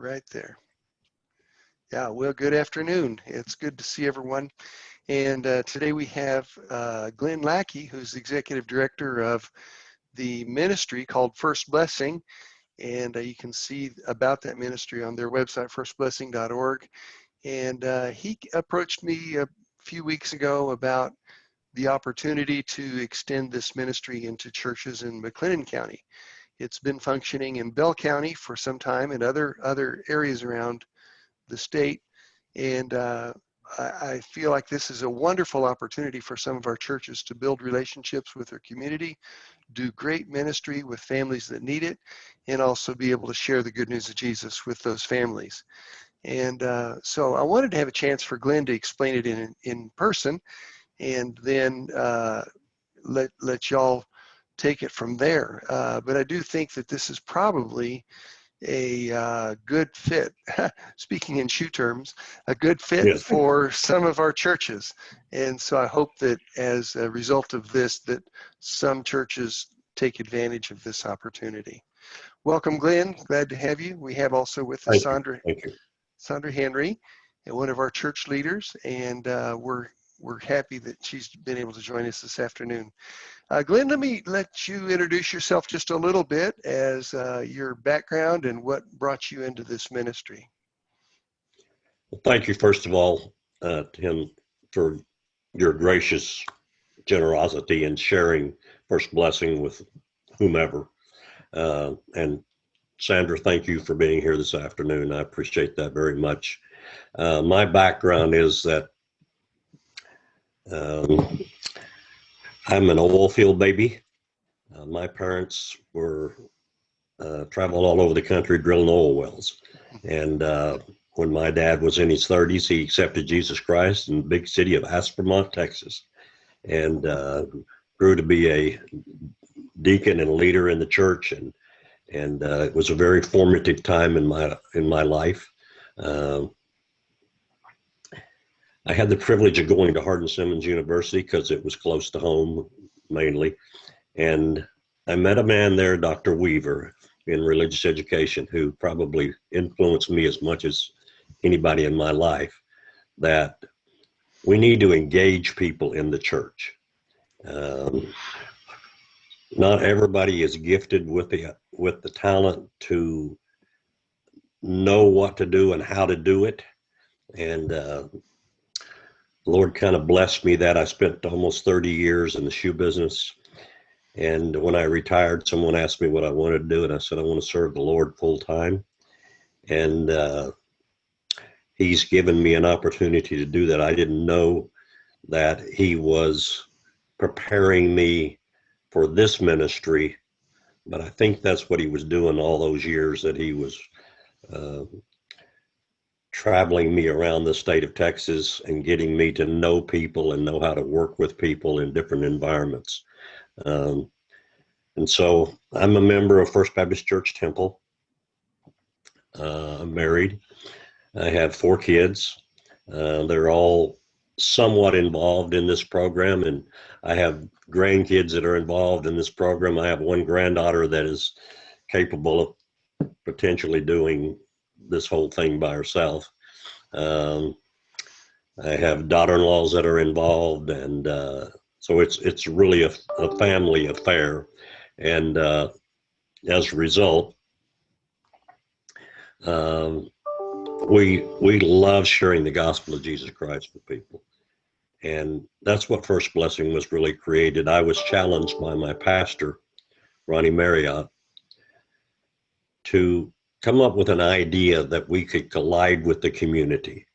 right there. Yeah, well, good afternoon. It's good to see everyone. And today we have Glenn Lackey, who's the Executive Director of the ministry called First Blessing. And you can see about that ministry on their website, firstblessing.org. And he approached me a few weeks ago about the opportunity to extend this ministry into churches in McLennan County. It's been functioning in Bell County for some time and other areas around the state. And I feel like this is a wonderful opportunity for some of our churches to build relationships with their community, do great ministry with families that need it, and also be able to share the good news of Jesus with those families. And so I wanted to have a chance for Glenn to explain it in person, and then let y'all take it from there. But I do think that this is probably a good fit, speaking in shoe terms, a good fit Yes. for some of our churches. And so I hope that as a result of this, that some churches take advantage of this opportunity. Welcome, Glenn. Glad to have you. We have also with us Sandra Henry, one of our church leaders, and we're happy that she's been able to join us this afternoon. Glenn, let me let you introduce yourself just a little bit as your background and what brought you into this ministry. Well, thank you, first of all, Tim, for your gracious generosity in sharing First Blessing with whomever. And Sandra, thank you for being here this afternoon. I appreciate that very much. My background is that I'm an oil field baby. My parents were traveled all over the country drilling oil wells. And when my dad was in his 30s, he accepted Jesus Christ in the big city of Aspermont, Texas, and grew to be a deacon and leader in the church. And it was a very formative time in my life. I had the privilege of going to Hardin-Simmons University because it was close to home, mainly. And I met a man there, Dr. Weaver, in religious education, who probably influenced me as much as anybody in my life, that we need to engage people in the church. Not everybody is gifted with the talent to know what to do and how to do it. And the Lord kind of blessed me that I spent almost 30 years in the shoe business. And when I retired, someone asked me what I wanted to do, and I said, I want to serve the Lord full time. And He's given me an opportunity to do that. I didn't know that He was preparing me for this ministry, but I think that's what He was doing all those years that He was traveling me around the state of Texas and getting me to know people and know how to work with people in different environments. And so I'm a member of First Baptist Church Temple. I'm married. I have 4 kids. They're all somewhat involved in this program, and I have grandkids that are involved in this program. I have one granddaughter that is capable of potentially doing this whole thing by herself. I have daughter-in-laws that are involved, and so it's really a family affair. And as a result, we love sharing the gospel of Jesus Christ with people. And that's what First Blessing was really created. I was challenged by my pastor, Ronnie Marriott, to come up with an idea that we could collide with the community.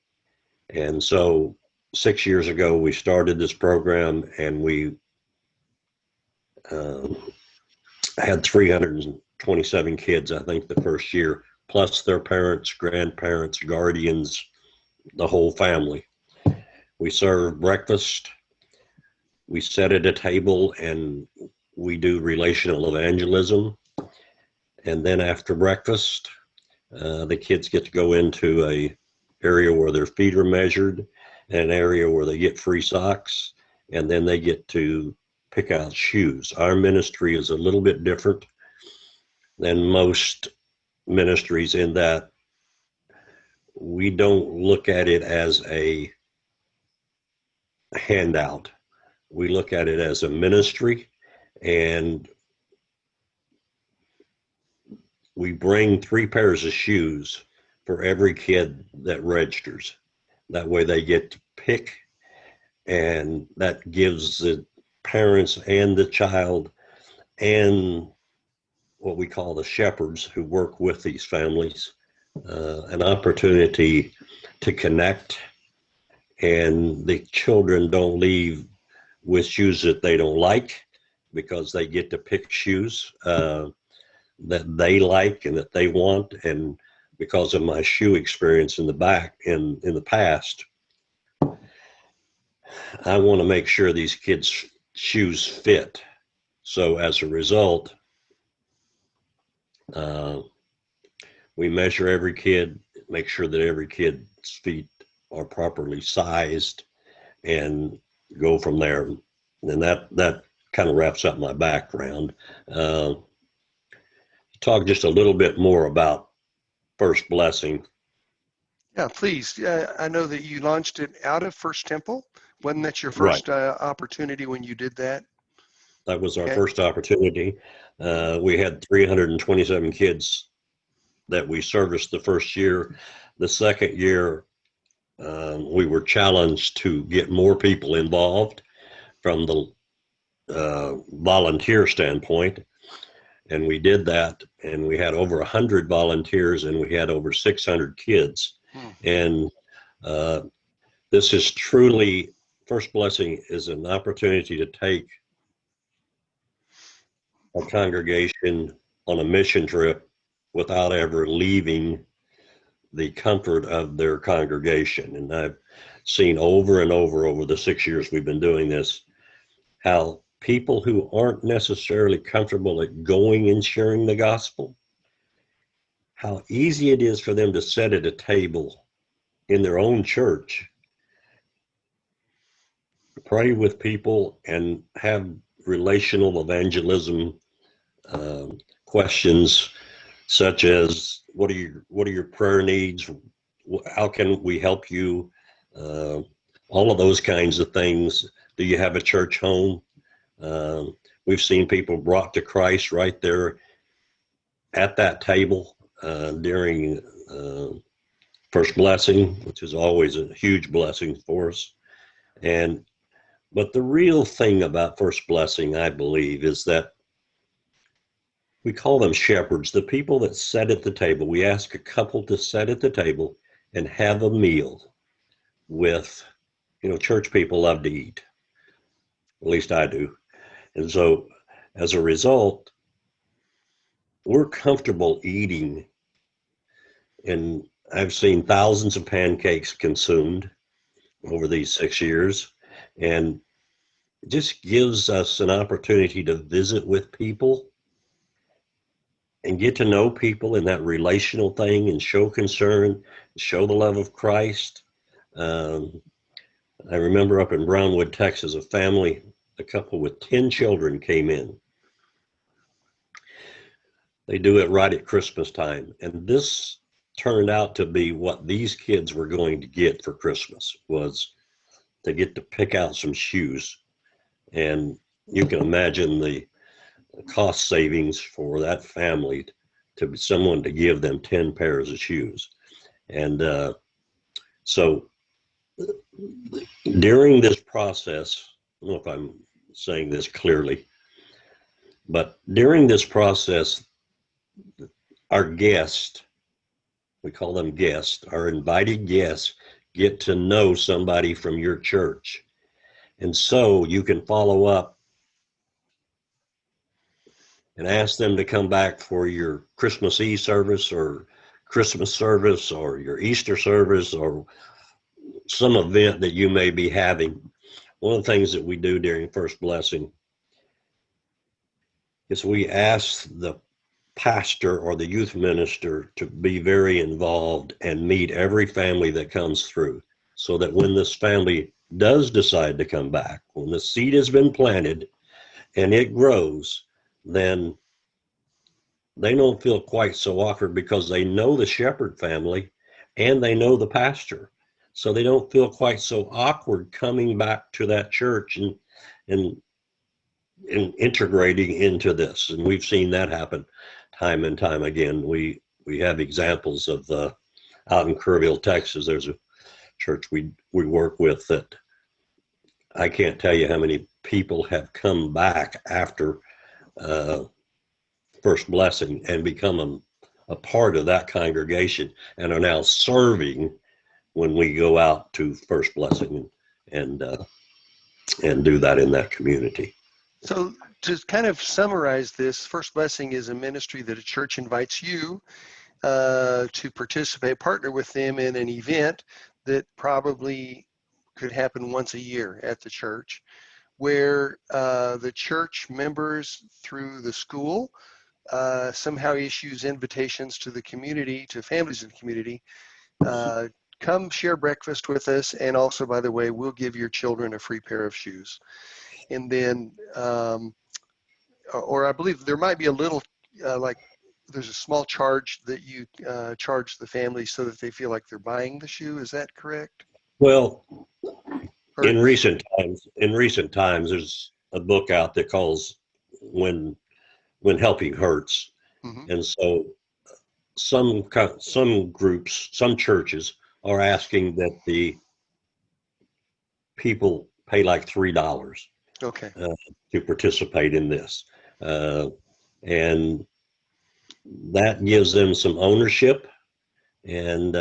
And so 6 years ago, we started this program, and we had 327 kids, I think, the first year, plus their parents, grandparents, guardians, the whole family. We serve breakfast, we sit at a table, and we do relational evangelism. And then after breakfast, the kids get to go into a area where their feet are measured, an area where they get free socks, and then they get to pick out shoes. Our ministry is a little bit different than most ministries in that we don't look at it as a handout. We look at it as a ministry, and we bring 3 pairs of shoes for every kid that registers. That way they get to pick, and that gives the parents and the child and what we call the shepherds who work with these families an opportunity to connect, and the children don't leave with shoes that they don't like, because they get to pick shoes that they like and that they want. And because of my shoe experience in the past, I want to make sure these kids' shoes fit. So as a result, we measure every kid, make sure that every kid's feet are properly sized, and go from there. And that kind of wraps up my background. Talk just a little bit more about First Blessing. Yeah, please. I know that you launched it out of First Temple. Wasn't that your Right. first opportunity when you did that? That was our Okay. first opportunity. We had 327 kids that we serviced the first year. The second year, we were challenged to get more people involved from the volunteer standpoint. And we did that, and we had over 100 volunteers, and we had over 600 kids. And this is truly, First Blessing is an opportunity to take a congregation on a mission trip without ever leaving the comfort of their congregation. And I've seen over and over the 6 years we've been doing this, how people who aren't necessarily comfortable at going and sharing the gospel, how easy it is for them to sit at a table in their own church, pray with people, and have relational evangelism questions such as, what are your prayer needs? How can we help you? All of those kinds of things. Do you have a church home? We've seen people brought to Christ right there at that table during First Blessing, which is always a huge blessing for us. But the real thing about First Blessing, I believe, is that we call them shepherds, the people that sit at the table. We ask a couple to sit at the table and have a meal with, church people love to eat. At least I do. And so as a result, we're comfortable eating. And I've seen thousands of pancakes consumed over these 6 years. And it just gives us an opportunity to visit with people and get to know people in that relational thing, and show concern, show the love of Christ. I remember up in Brownwood, Texas, a couple with 10 children came in. They do it right at Christmas time. And this turned out to be what these kids were going to get for Christmas, was to get to pick out some shoes. And you can imagine the cost savings for that family to be someone to give them 10 pairs of shoes. And so during this process, I don't know if I'm saying this clearly, but during this process, our guests, we call them guests, our invited guests, get to know somebody from your church. And so you can follow up and ask them to come back for your Christmas Eve service or Christmas service or your Easter service or some event that you may be having. One of the things that we do during First Blessing is we ask the pastor or the youth minister to be very involved and meet every family that comes through, so that when this family does decide to come back, when the seed has been planted and it grows, then they don't feel quite so awkward, because they know the shepherd family, and they know the pastor. So they don't feel quite so awkward coming back to that church and, and integrating into this. And we've seen that happen time and time again. We have examples of out in Kerrville, Texas. There's a church we work with that I can't tell you how many people have come back after First Blessing and become a part of that congregation and are now serving when we go out to First Blessing and do that in that community. So to kind of summarize this, First Blessing is a ministry that a church invites you to participate, partner with them in an event that probably could happen once a year at the church, where the church members through the school somehow issues invitations to the community, to families in the community, come share breakfast with us, and also, by the way, we'll give your children a free pair of shoes. And then, or I believe there might be a little, like there's a small charge that you charge the family so that they feel like they're buying the shoe. Is that correct? Well, Or, in recent times, there's a book out that calls When Helping Hurts. mm-hmm. And so some groups, some churches are asking that the people pay like $3 Okay. to participate in this. And that gives them some ownership and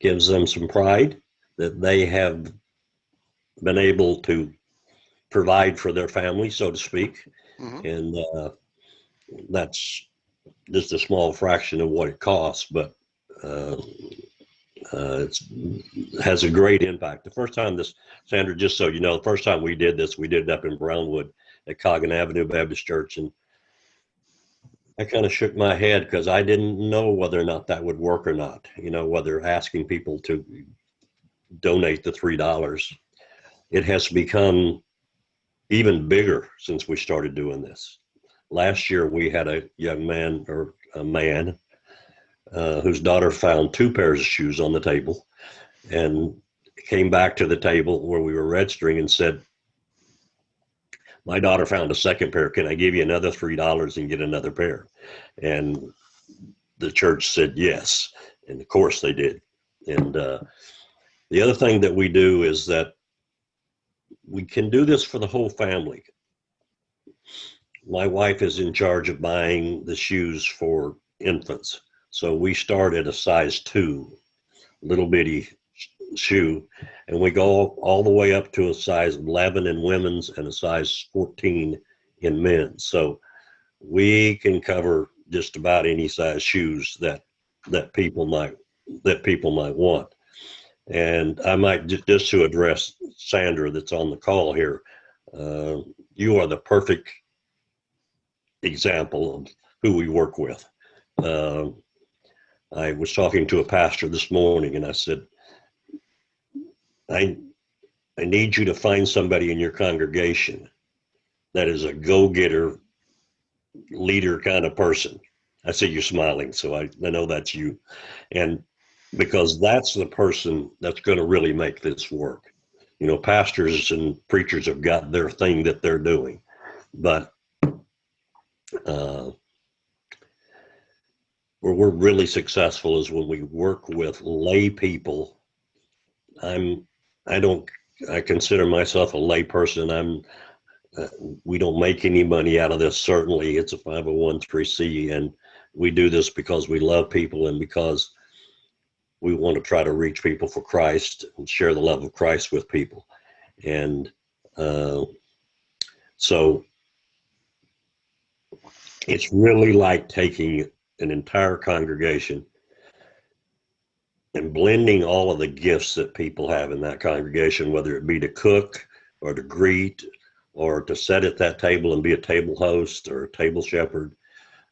gives them some pride that they have been able to provide for their family, so to speak. Mm-hmm. And that's just a small fraction of what it costs, but it has a great impact. The first time this, Sandra, just so you know, the first time we did this, we did it up in Brownwood at Coggin Avenue Baptist Church. And I kind of shook my head because I didn't know whether or not that would work or not, whether asking people to donate the $3. It has become even bigger since we started doing this. Last year, we had a young man or a man whose daughter found 2 pairs of shoes on the table and came back to the table where we were registering and said, my daughter found a second pair. Can I give you another $3 and get another pair? And the church said yes. And of course they did. And the other thing that we do is that we can do this for the whole family. My wife is in charge of buying the shoes for infants. So we start at a size 2, little bitty shoe, and we go all the way up to a size 11 in women's and a size 14 in men's. So we can cover just about any size shoes that people might want. And I might just to address Sandra that's on the call here, you are the perfect example of who we work with. I was talking to a pastor this morning and I said, I need you to find somebody in your congregation that is a go-getter, leader kind of person. I see you smiling, so I know that's you. And because that's the person that's going to really make this work. Pastors and preachers have got their thing that they're doing, but where we're really successful is when we work with lay people. I consider myself a lay person. We don't make any money out of this. Certainly it's a 501c, and we do this because we love people and because we want to try to reach people for Christ and share the love of Christ with people. And so it's really like taking an entire congregation and blending all of the gifts that people have in that congregation, whether it be to cook or to greet or to sit at that table and be a table host or a table shepherd,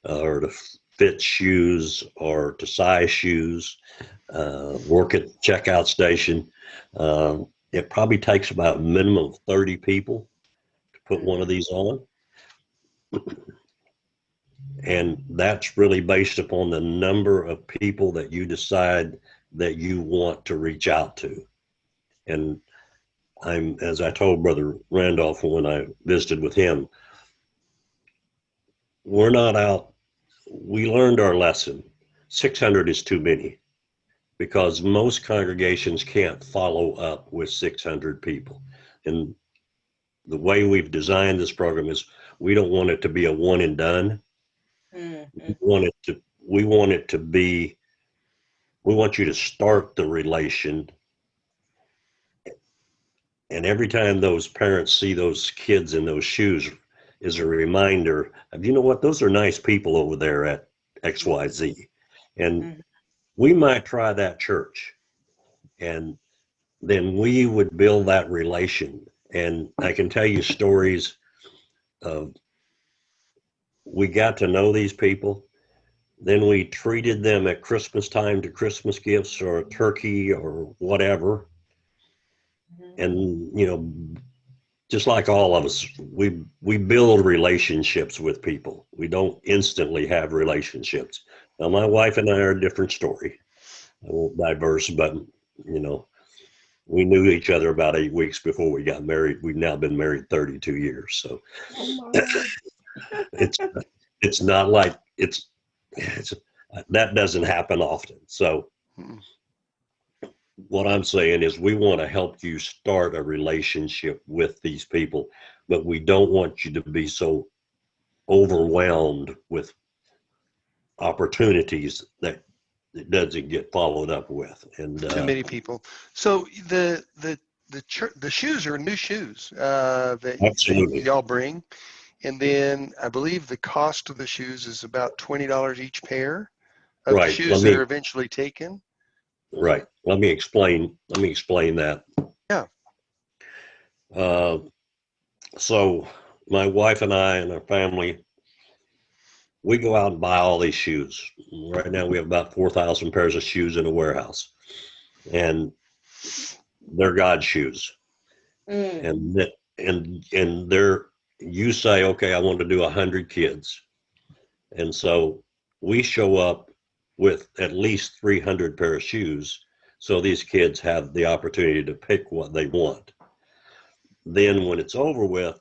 or to fit shoes or to size shoes, work at the checkout station. It probably takes about a minimum of 30 people to put one of these on. And that's really based upon the number of people that you decide that you want to reach out to. And as I told Brother Randolph when I visited with him, we're not out. We learned our lesson. 600 is too many because most congregations can't follow up with 600 people. And the way we've designed this program is we don't want it to be a one and done. Mm-hmm. We want it to be, we want you to start the relation. And every time those parents see those kids in those shoes is a reminder of, you know what, those are nice people over there at XYZ. And Mhm. we might try that church. And then we would build that relation. And I can tell you stories of, we got to know these people. Then we treated them at Christmas time to Christmas gifts or a turkey or whatever. Mhm. And, you know, just like all of us, we build relationships with people. We don't instantly have relationships. Now, my wife and I are a different story. I won't diverse, but, you know, we knew each other about 8 weeks before we got married. We've now been married 32 years. So Oh my. it's not like it's that doesn't happen often. So Mm. what I'm saying is we want to help you start a relationship with these people, but we don't want you to be so overwhelmed with opportunities that it doesn't get followed up with. And Too many people. So the shoes are new shoes that absolutely y'all bring, and then I believe the cost of the shoes is about $20 each pair of the right. shoes that are eventually taken. Right. Let me explain that. Yeah. Uh, so my wife and I and our family, we go out and buy all these shoes. Right now we have about 4,000 pairs of shoes in a warehouse, and they're God's shoes. Mm. And they're, you say, okay, I want to do 100 kids. And so we show up with at least 300 pair of shoes. So these kids have the opportunity to pick what they want. Then when it's over with,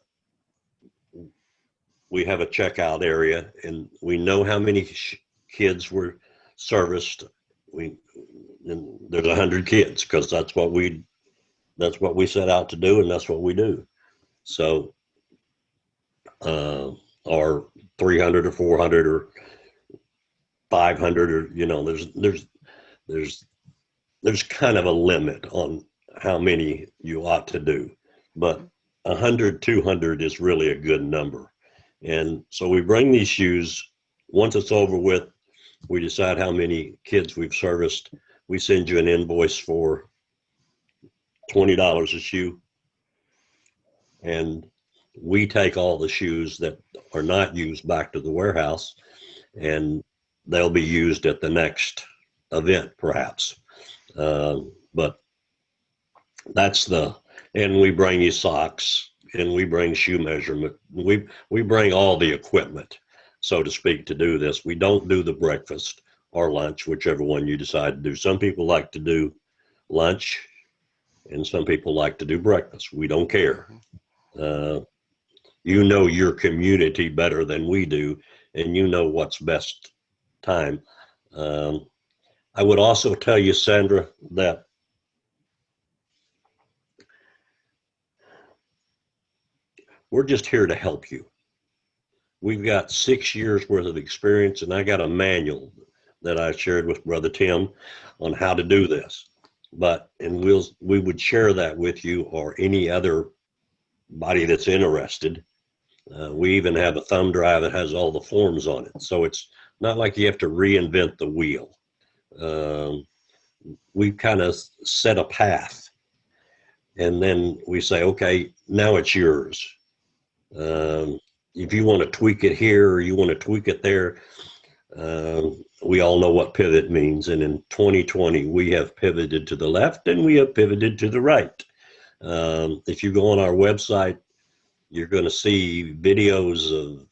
we have a checkout area and we know how many kids were serviced. And there's 100 kids because that's what we set out to do, and that's what we do. So or 300 or 400 or 500, or, you know, there's kind of a limit on how many you ought to do, but 100, 200 is really a good number. And so we bring these shoes. Once it's over with, we decide how many kids we've serviced. We send you an invoice for $20 a shoe. And we take all the shoes that are not used back to the warehouse, and they'll be used at the next event, perhaps. But that's and we bring you socks, and we bring shoe measurement. We bring all the equipment, so to speak, to do this. We don't do the breakfast or lunch, whichever one you decide to do. Some people like to do lunch, and some people like to do breakfast. We don't care. You know your community better than we do, and you know what's best time. I would also tell you, Sandra, that we're just here to help you. We've got 6 years worth of experience, and I got a manual that I shared with Brother Tim on how to do this. We would share that with you or any other body that's interested. We even have a thumb drive that has all the forms on it. So it's not like you have to reinvent the wheel. We kind of set a path, and then we say, okay, now it's yours. If you want to tweak it here or you want to tweak it there, we all know what pivot means. And in 2020, we have pivoted to the left and we have pivoted to the right. If you go on our website, you're going to see videos of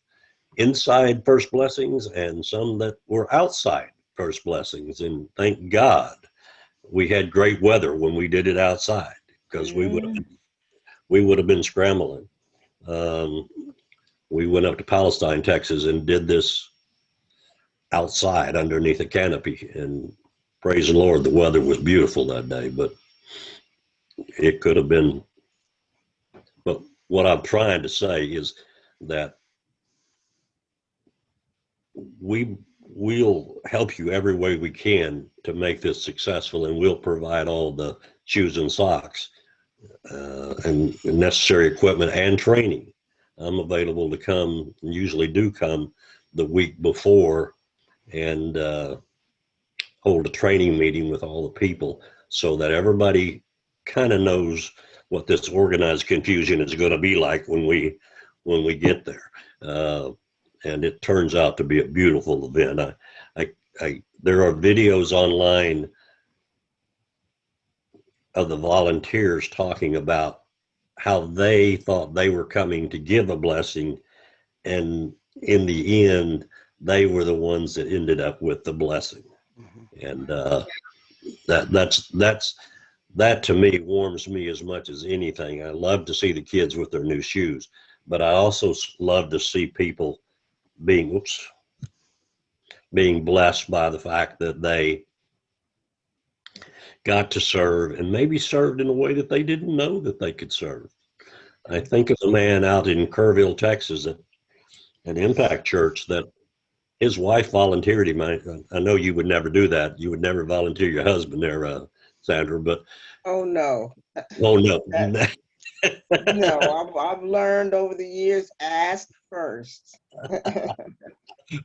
inside First Blessings and some that were outside First Blessings. And thank God we had great weather when we did it outside, because we would have been scrambling. We went up to Palestine, Texas, and did this outside underneath a canopy. And praise the Lord, the weather was beautiful that day, but it could have been. But what I'm trying to say is that we'll help you every way we can to make this successful, and we'll provide all the shoes and socks and necessary equipment and training. I'm available to come, and usually do come the week before, and hold a training meeting with all the people so that everybody kind of knows what this organized confusion is going to be like when we get there. And it turns out to be a beautiful event. There are videos online of the volunteers talking about how they thought they were coming to give a blessing, and in the end, they were the ones that ended up with the blessing. And that to me warms me as much as anything. I love to see the kids with their new shoes, but I also love to see people being blessed by the fact that they got to serve, and maybe served in a way that they didn't know that they could serve. I think of a man out in Kerrville, Texas, at an Impact Church, that his wife volunteered him. I know you would never do that. You would never volunteer your husband there, Sandra, but. Oh, no. Oh, no. No, I've learned over the years, ask first.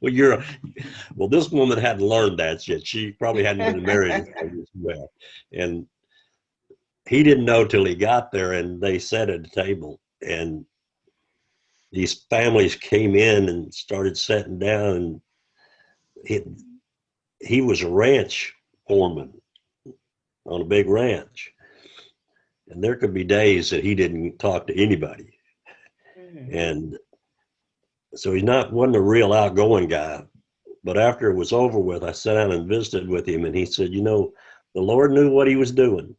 Well, this woman hadn't learned that yet. She probably hadn't been married as well. And he didn't know till he got there, and they sat at the table, and these families came in and started sitting down, and he was a ranch foreman on a big ranch. And there could be days that he didn't talk to anybody. And so wasn't a real outgoing guy. But after it was over with, I sat down and visited with him, and he said, the Lord knew what he was doing.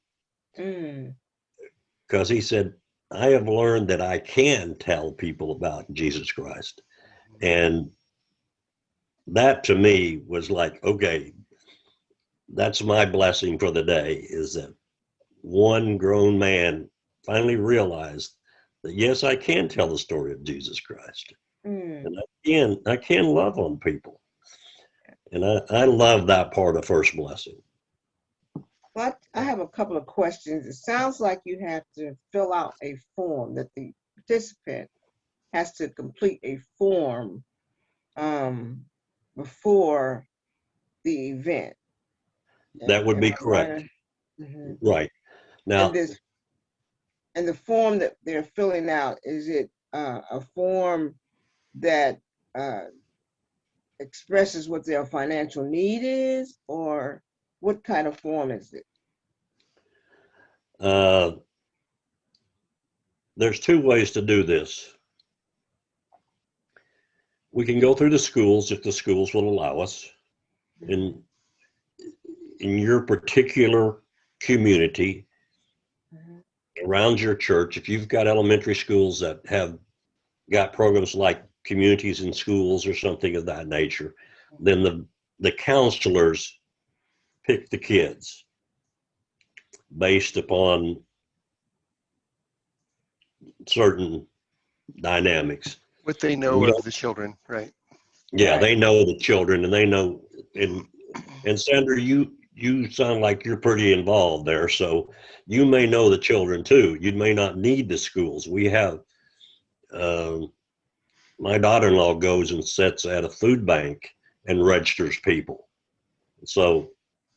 Because he said, I have learned that I can tell people about Jesus Christ. And that to me was like, okay, that's my blessing for the day, is that one grown man finally realized that, yes, I can tell the story of Jesus Christ. And I can love on people. And I love that part of First Blessing. But I have a couple of questions. It sounds like you have to fill out a form, that the participant has to complete a form before the event. That would be correct. Right. Now, and the form that they're filling out, is it a form that expresses what their financial need is, or what kind of form is it? There's two ways to do this. We can go through the schools if the schools will allow us. In your particular community, around your church, if you've got elementary schools that have got programs like Communities in Schools or something of that nature, then the counselors pick the kids based upon certain dynamics. What they know of the children, right? Yeah, Right. they know the children, and they know. And Sandra, you sound like you're pretty involved there, so you may know the children too. You may not need the schools. We have. My daughter-in-law goes and sits at a food bank and registers people. So,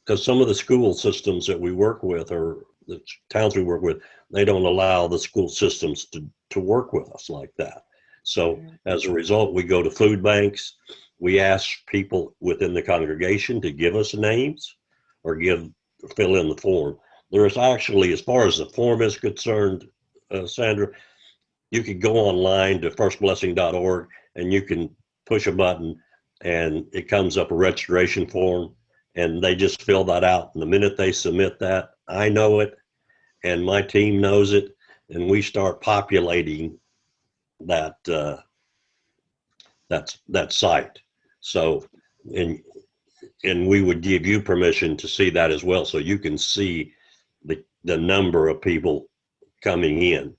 because some of the school systems that we work with, or the towns we work with, they don't allow the school systems to work with us like that. So as a result, we go to food banks. We ask people within the congregation to give us names or fill in the form. There is actually, as far as the form is concerned, Sandra, you could go online to firstblessing.org and you can push a button, and it comes up a registration form, and they just fill that out. And the minute they submit that, I know it, and my team knows it, and we start populating that that site. So, and we would give you permission to see that as well, so you can see the number of people coming in.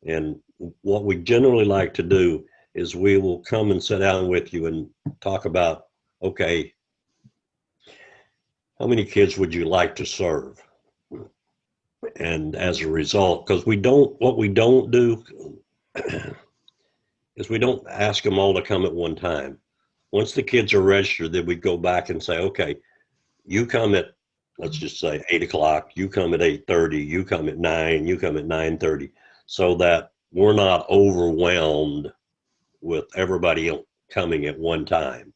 And what we generally like to do is we will come and sit down with you and talk about, okay, how many kids would you like to serve? And as a result, because what we don't do is we don't ask them all to come at one time. Once the kids are registered, then we go back and say, okay, you come at, let's just say 8 o'clock, you come at 8:30, you come at 9, you come at 9:30, so that we're not overwhelmed with everybody coming at one time.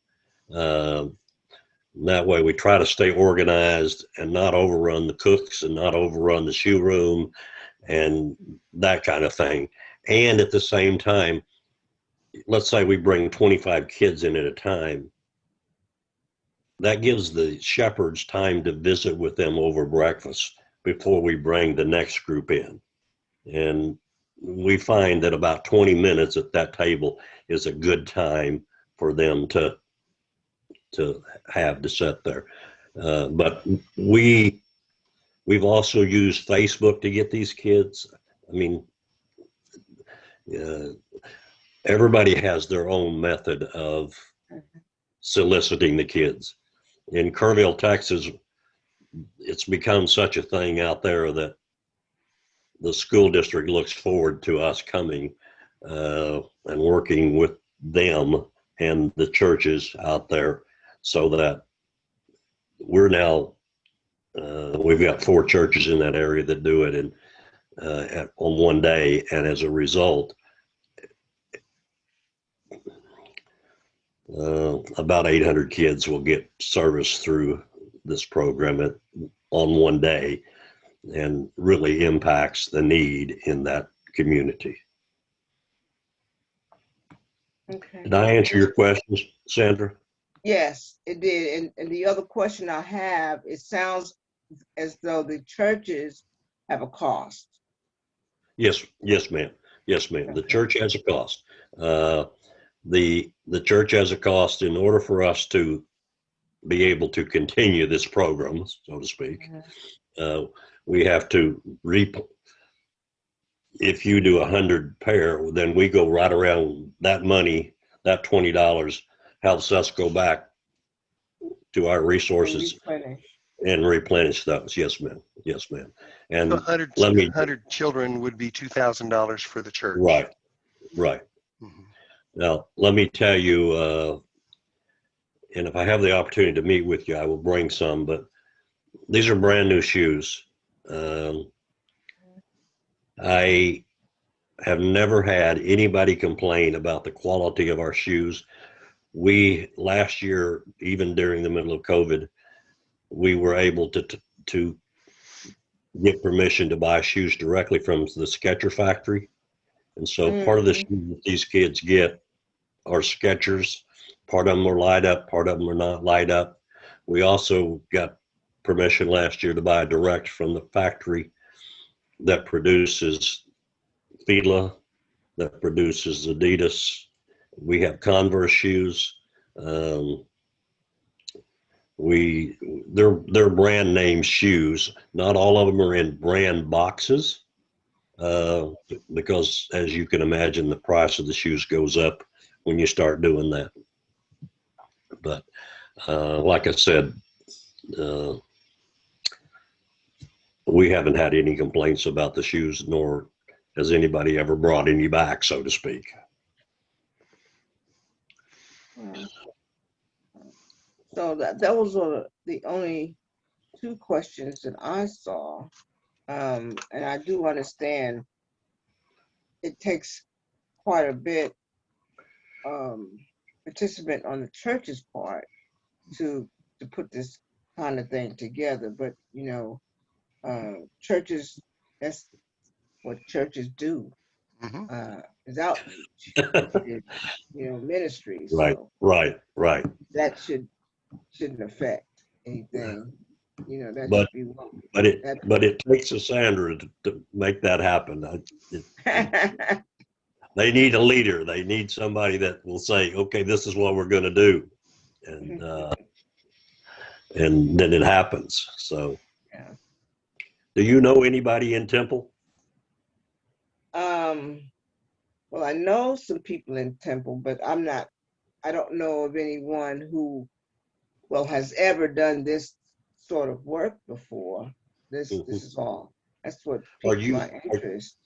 That way we try to stay organized and not overrun the cooks and not overrun the shoe room and that kind of thing. And at the same time, let's say we bring 25 kids in at a time. That gives the shepherds time to visit with them over breakfast before we bring the next group in. And we find that about 20 minutes at that table is a good time for them to have to sit there. But we've also used Facebook to get these kids. I mean, everybody has their own method of soliciting the kids. In Kerrville, Texas, it's become such a thing out there that the school district looks forward to us coming and working with them and the churches out there, so that we're now, we've got 4 churches in that area that do it on one day. And as a result, about 800 kids will get service through this program on one day, and really impacts the need in that community. Okay. Did I answer your questions, Sandra? Yes, it did. And the other question I have, it sounds as though the churches have a cost. Yes, ma'am. Yes, ma'am. The Okay. church has a cost. The church has a cost in order for us to be able to continue this program, so to speak. We have to if you do 100 pair, then we go right around that money, that $20 helps us go back to our resources and replenish those. Yes, ma'am. Yes, ma'am. And 100 children would be $2,000 for the church. Right. Mm-hmm. Now, let me tell you, and if I have the opportunity to meet with you, I will bring some, but these are brand new shoes. I have never had anybody complain about the quality of our shoes. Last year, even during the middle of COVID, we were able to get permission to buy shoes directly from the Skechers factory. And so part of the shoes that these kids get are Skechers. Part of them are light up, part of them are not light up. We also got permission last year to buy direct from the factory that produces Fila, that produces Adidas. We have Converse shoes. They're brand name shoes. Not all of them are in brand boxes, because as you can imagine, the price of the shoes goes up when you start doing that. But like I said, we haven't had any complaints about the shoes, nor has anybody ever brought any back, so to speak. So those were the only 2 questions that I saw. And I do understand it takes quite a bit participant on the church's part to put this kind of thing together. But churches, that's what churches do. Mm-hmm. is outreach, is, ministry. Right, So right. that shouldn't affect anything. That But should be one. but it takes a Sandra to make that happen. They need a leader. They need somebody that will say, okay, this is what we're going to do. And then it happens. So, Yeah. do you know anybody in Temple? Well, I know some people in Temple, but I don't know of anyone who, has ever done this sort of work before. This Mhm. is all. That's what Are piqued my interest.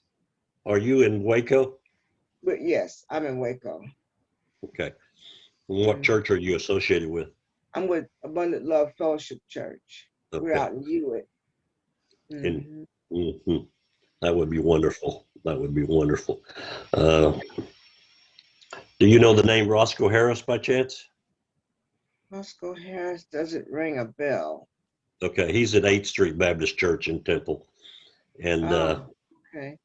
are you in Waco? But yes, I'm in Waco. Okay. And what church are you associated with? I'm with Abundant Love Fellowship Church. We're Okay. out in Hewitt. Mhm. That would be wonderful. That would be wonderful. Do you know the name Roscoe Harris by chance? Roscoe Harris doesn't ring a bell. Okay, he's at 8th Street Baptist Church in Temple, and Okay.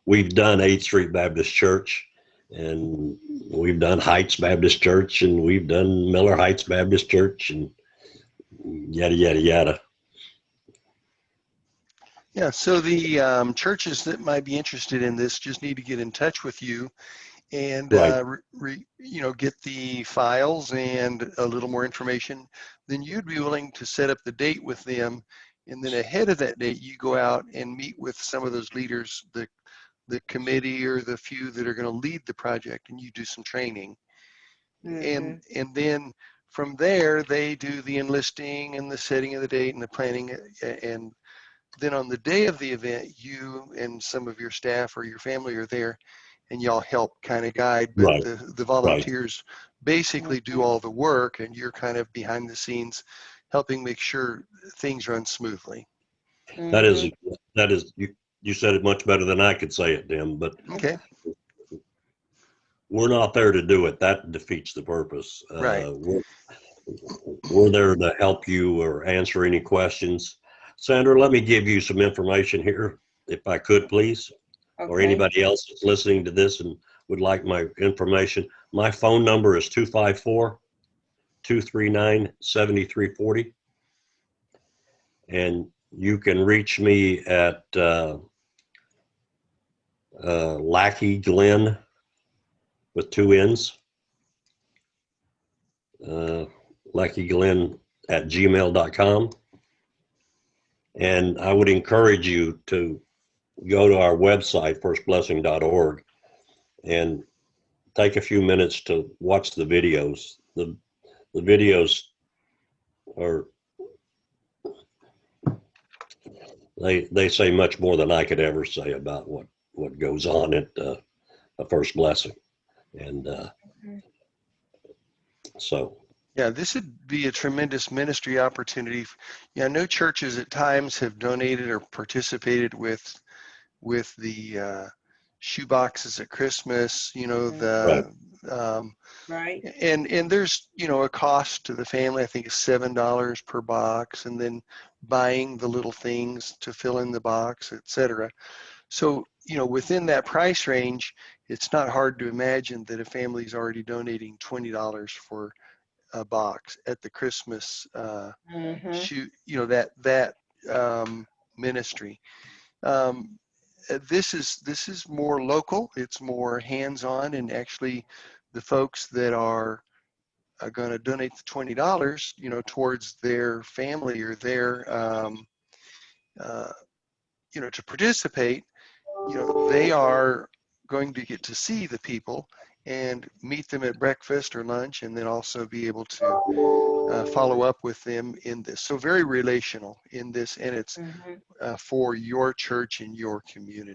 we've done 8th Street Baptist Church, and we've done Heights Baptist Church, and we've done Miller Heights Baptist Church, and yada yada yada. Yeah, so the churches that might be interested in this just need to get in touch with you and Right. get the files and a little more information. Then you'd be willing to set up the date with them, and then ahead of that date, you go out and meet with some of those leaders, the committee or the few that are going to lead the project, and you do some training. And then from there, they do the enlisting and the setting of the date and the planning. And then on the day of the event, you and some of your staff or your family are there, and y'all help kind of guide, but Right. the volunteers basically do all the work, and you're kind of behind the scenes helping make sure things run smoothly. That is you said it much better than I could say it, Tim, but Okay. we're not there to do it. That defeats the purpose. Right. We're there to help you or answer any questions. Sandra, let me give you some information here, if I could, please, or anybody else that's listening to this and would like my information. My phone number is 254-239-7340. And you can reach me at Lackey Glenn with 2 N's. LackeyGlenn at gmail.com. And I would encourage you to go to our website, firstblessing.org, and take a few minutes to watch the videos. The videos are, they say much more than I could ever say about what goes on at a First Blessing. And so. Yeah, this would be a tremendous ministry opportunity. Yeah, I know churches at times have donated or participated with the shoe boxes at Christmas. Right. And there's a cost to the family. I think it's $7 per box, and then buying the little things to fill in the box, etc. So within that price range, it's not hard to imagine that a family's already donating $20 for a box at the Christmas shoot, that ministry. This is more local. It's more hands-on, and actually, the folks that are going to donate the $20, towards their family or their, to participate, they are going to get to see the people and meet them at breakfast or lunch, and then also be able to follow up with them in this. So very relational in this, and it's for your church and your community.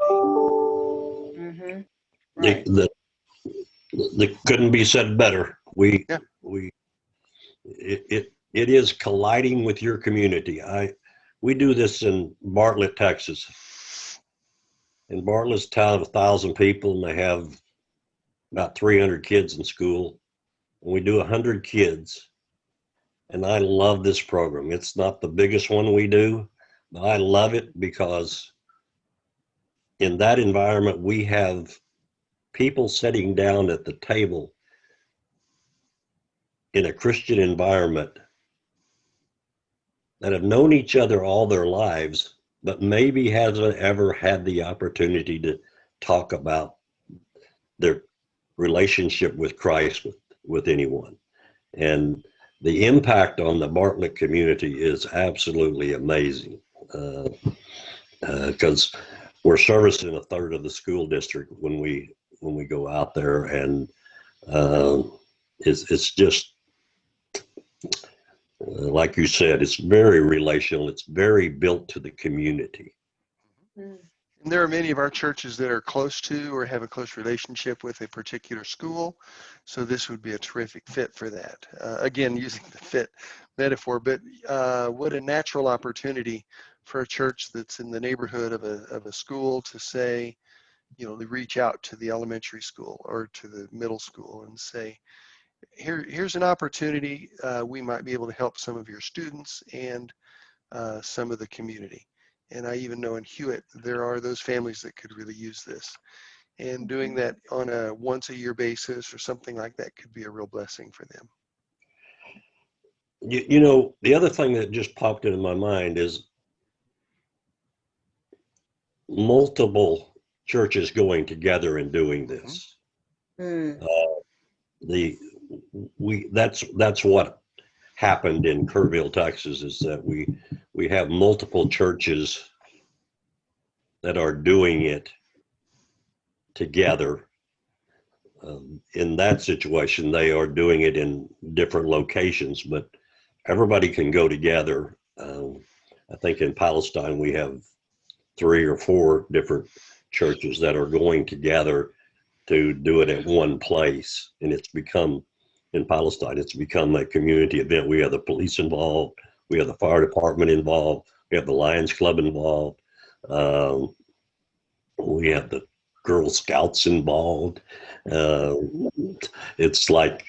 Right. That couldn't be said better. It is colliding with your community. We do this in Bartlett, Texas. And Bartlett's a town of 1,000 people, and they have about 300 kids in school. And we do 100 kids. And I love this program. It's not the biggest one we do, but I love it because in that environment, we have people sitting down at the table in a Christian environment that have known each other all their lives, but maybe hasn't ever had the opportunity to talk about their relationship with Christ with anyone. And the impact on the Bartlett community is absolutely amazing, because we're servicing a third of the school district when we go out there, and it's just like you said, it's very relational. It's very built to the community. Mm. And there are many of our churches that are close to or have a close relationship with a particular school. So this would be a terrific fit for that. Again, using the fit metaphor, but what a natural opportunity for a church that's in the neighborhood of a school to say, you know, they reach out to the elementary school or to the middle school and say, here's an opportunity. We might be able to help some of your students and some of the community. And I even know in Hewitt, there are those families that could really use this. And doing that on a once a year basis or something like that could be a real blessing for them. You know, the other thing that just popped into my mind is multiple churches going together and doing this. Mm. That's what happened in Kerrville, Texas, is that we have multiple churches that are doing it together. In that situation, they are doing it in different locations, but everybody can go together. I think in Palestine we have 3 or 4 different churches that are going together to do it at one place, and it's become, in Palestine, it's become a community event. We have the police involved, we have the fire department involved, we have the Lions Club involved, we have the Girl Scouts involved. It's like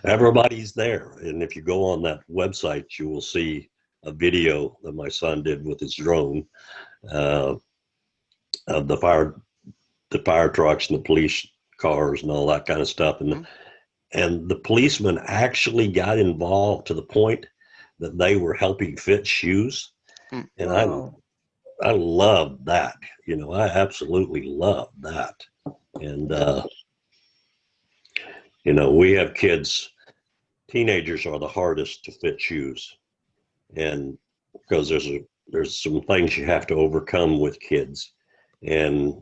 everybody's there, and if you go on that website, you will see a video that my son did with his drone of the fire trucks and the police cars and all that kind of stuff, and the policemen actually got involved to the point that they were helping fit shoes, and Wow. I love that. You know, I absolutely love that. And you know, we have kids. Teenagers are the hardest to fit shoes, and because there's some things you have to overcome with kids. And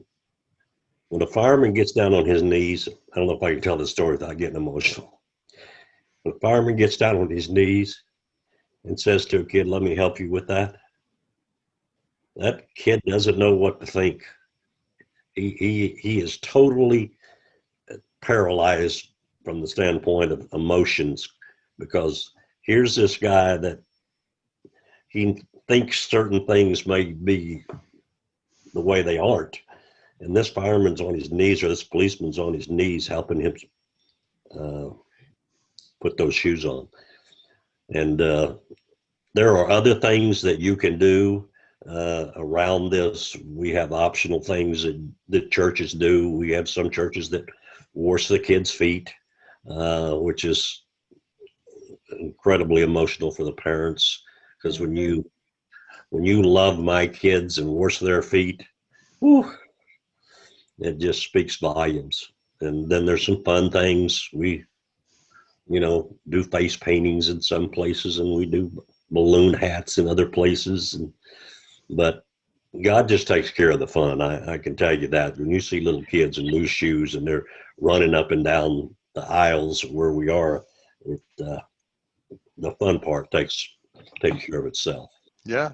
when a fireman gets down on his knees, I don't know if I can tell the story without getting emotional. When a fireman gets down on his knees and says to a kid, "Let me help you with that," that kid doesn't know what to think. He is totally paralyzed from the standpoint of emotions, because here's this guy that he thinks certain things may be the way they aren't, and this fireman's on his knees, or this policeman's on his knees helping him put those shoes on. And there are other things that you can do around this. We have optional things that churches do. We have some churches that wash the kids' feet, which is incredibly emotional for the parents, because when you love my kids and wash their feet, whew, it just speaks volumes. And then there's some fun things. We, you know, do face paintings in some places, and we do balloon hats in other places. But God just takes care of the fun. I can tell you that. When you see little kids in loose shoes and they're running up and down the aisles where we are, the fun part takes care of itself. Yeah.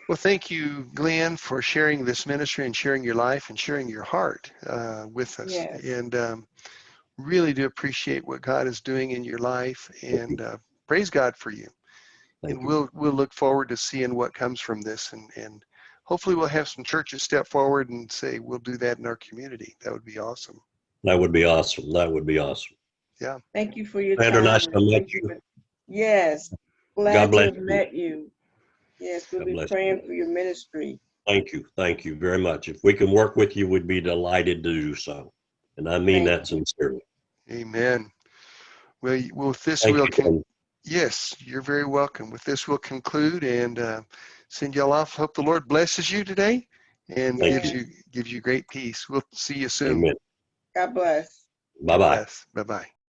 Well, thank you, Glenn, for sharing this ministry and sharing your life and sharing your heart with us. Yes. And really do appreciate what God is doing in your life, and praise God for you. Thank And you. we'll look forward to seeing what comes from this, and hopefully we'll have some churches step forward and say we'll do that in our community. That would be awesome. That would be awesome. That would be awesome. Yeah. Thank you for your Andrew, time. nice to and meet thank you you. for- Yes. God Glad to bless have you. met you. Yes, we'll God be bless praying for your ministry. Thank you. Thank you very much. If we can work with you, we'd be delighted to do so. And I mean Thank that sincerely. Amen. Well, with this, Thank you, Tim. yes, you're very welcome. With this, we'll conclude and send y'all off. Hope the Lord blesses you today and Thank gives you great peace. We'll see you soon. Amen. God bless. God Bye-bye. bless. Bye-bye.